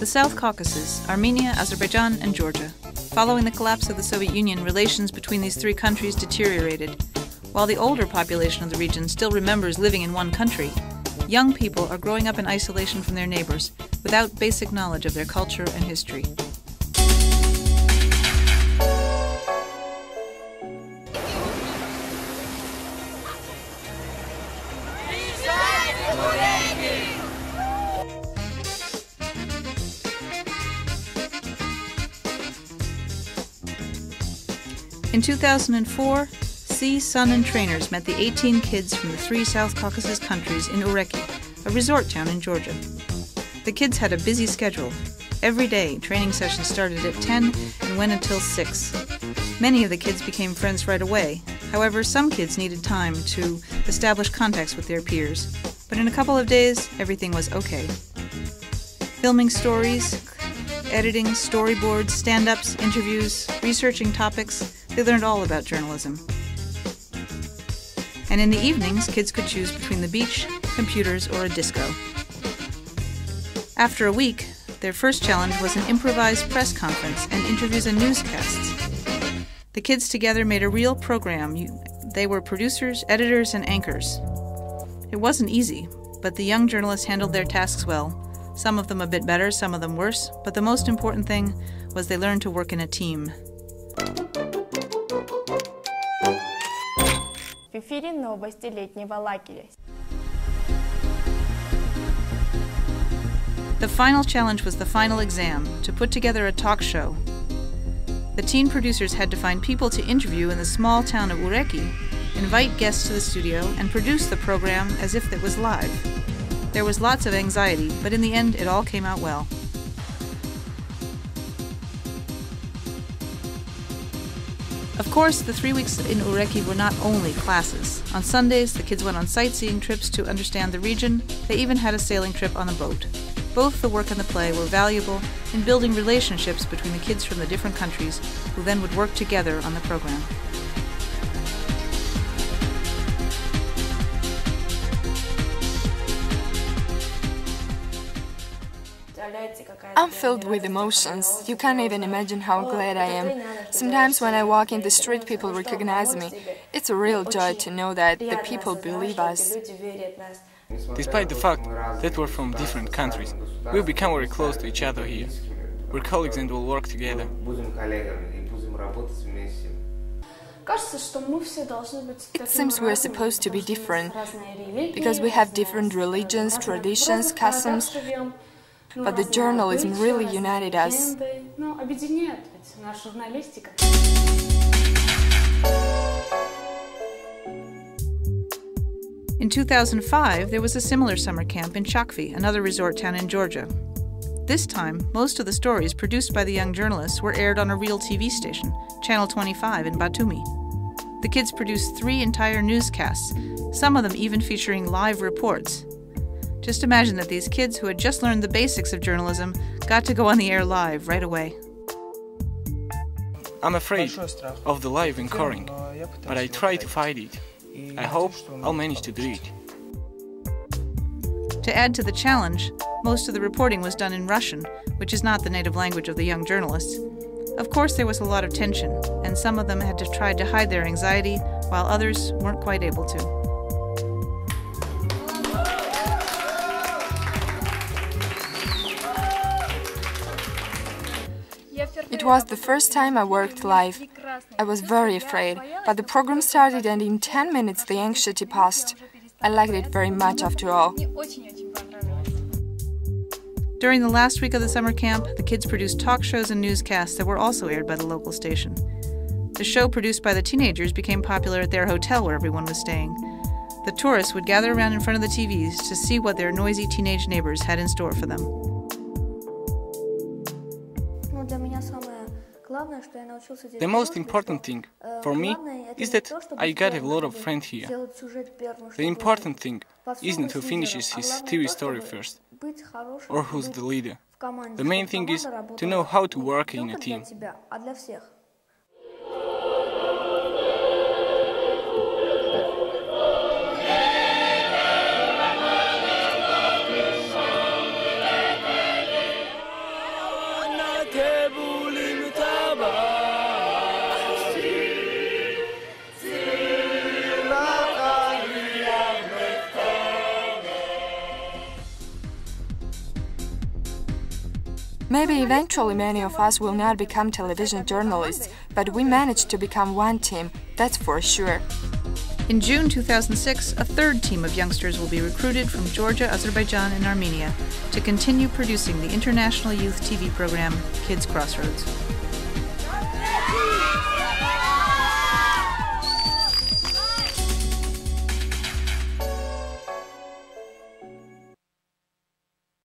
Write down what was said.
The South Caucasus, Armenia, Azerbaijan, and Georgia. Following the collapse of the Soviet Union, relations between these three countries deteriorated. While the older population of the region still remembers living in one country, young people are growing up in isolation from their neighbors, without basic knowledge of their culture and history. In 2004, Sea, Sun, and trainers met the 18 kids from the three South Caucasus countries in Ureki, a resort town in Georgia. The kids had a busy schedule. Every day, training sessions started at 10 and went until 6. Many of the kids became friends right away. However, some kids needed time to establish contacts with their peers. But in a couple of days, everything was okay. Filming stories, editing, storyboards, stand-ups, interviews, researching topics, they learned all about journalism. And in the evenings, kids could choose between the beach, computers, or a disco. After a week, their first challenge was an improvised press conference and interviews and newscasts. The kids together made a real program. They were producers, editors, and anchors. It wasn't easy, but the young journalists handled their tasks well. Some of them a bit better, some of them worse, but the most important thing was they learned to work in a team. В эфире новости летнего лагеря. The final challenge was the final exam, to put together a talk show. The teen producers had to find people to interview in the small town of Ureki, invite guests to the studio, and produce the program as if it was live. There was lots of anxiety, but in the end it all came out well. Of course, the 3 weeks in Ureki were not only classes. On Sundays, the kids went on sightseeing trips to understand the region. They even had a sailing trip on a boat. Both the work and the play were valuable in building relationships between the kids from the different countries, who then would work together on the program. I'm filled with emotions. You can't even imagine how glad I am. Sometimes when I walk in the street, people recognize me. It's a real joy to know that the people believe us. Despite the fact that we're from different countries, we've become very close to each other here. We're colleagues and will work together. It seems we're supposed to be different, because we have different religions, traditions, customs, but the journalism really united us. In 2005, there was a similar summer camp in Chakvi, another resort town in Georgia. This time, most of the stories produced by the young journalists were aired on a real TV station, Channel 25 in Batumi. The kids produced 3 entire newscasts, some of them even featuring live reports. Just imagine that these kids who had just learned the basics of journalism got to go on the air live right away. I'm afraid of the live anchoring, but I try to fight it. I hope I'll manage to do it. To add to the challenge, most of the reporting was done in Russian, which is not the native language of the young journalists. Of course, there was a lot of tension, and some of them had to try to hide their anxiety, while others weren't quite able to. It was the first time I worked live. I was very afraid, but the program started and in 10 minutes the anxiety passed. I liked it very much after all. During the last week of the summer camp, the kids produced talk shows and newscasts that were also aired by the local station. The show produced by the teenagers became popular at their hotel where everyone was staying. The tourists would gather around in front of the TVs to see what their noisy teenage neighbors had in store for them. The most important thing for me is that I got a lot of friends here. The important thing isn't who finishes his TV story first, or who's the leader. The main thing is to know how to work in a team. Maybe eventually many of us will not become television journalists, but we managed to become one team, that's for sure. In June 2006, a third team of youngsters will be recruited from Georgia, Azerbaijan, and Armenia to continue producing the international youth TV program Kids Crossroads.